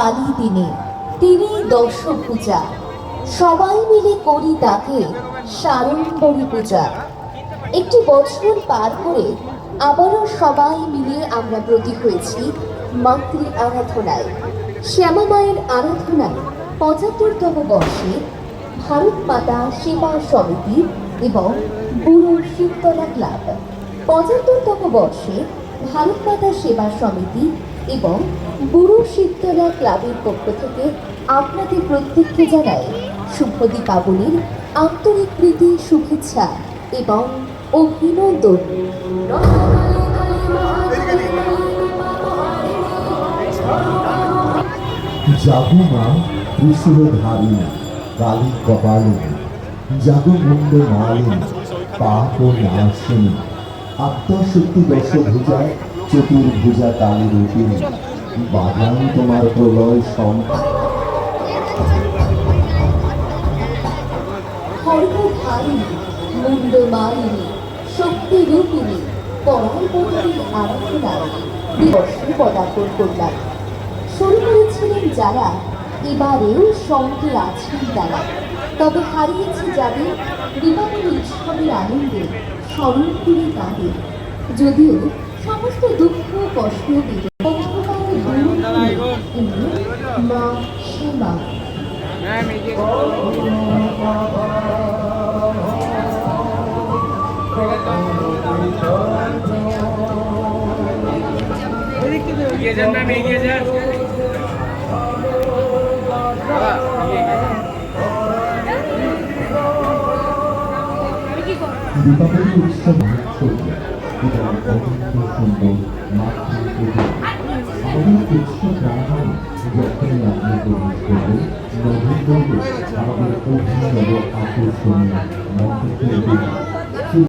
কালী দিনে তিনি দশভূজা, সবাই মিলে করি তাকে সাড়ম্বরী পূজা। একটি বছর পার করে আবারও সবাই মিলে আমরা ব্রতী হয়েছি মাতৃ আরাধনায়। শ্যামা মায়ের আরাধনায় ৭৫তম বর্ষে ভারত মাতা সেবা সমিতি এবং বুড়ো শিবতলা ক্লাব, ৭৫তম বর্ষে ভারত মাতা সেবা সমিতি এবং বুড়ো শিবতলা ক্লাবের পক্ষ থেকে আপনাদের প্রত্যেককে জানাই শুভ দীপাবলির আন্তরিক প্রীতি, শুভেচ্ছা এবং অভিনন্দন। জাগো মা ত্রিশূলধারিণী কালী কপালিনী, জাগো মুন্ড মালিনী পাপ নাশিনী, আত্মশক্তি দশভুজায় চতুর্ভুজা কালী রূপিণী, বাজান তোমার প্রলয় শঙ্খ। খড়গধারিণী মুন্ড মালিনী শক্তি রূপিণী পরায়পতির আরাধনায় দিবসে পদার্পণ করলাম। শুরু করেছিলেন যারা, এবারেও সঙ্গে আছেন তারা। তবে হারিয়েছে যাদের দীপাবলি উৎসবের আনন্দে স্মরণ করে তাদের। যদিও সমস্ত দুঃখ কষ্ট মা সেবা। এগিয়ে যান ম্যাম, এগিয়ে যান। দীপাবলি উৎসব ঐশ্বর্য এবং অত্যন্ত সুন্দর মাতৃপূজা। আমাদের উৎসব রামায়ণ যখনই আপনি প্রবেশ করবেন, নভেম্বরে আমাদের অভিনব আকর্ষণীয় মন্ত্র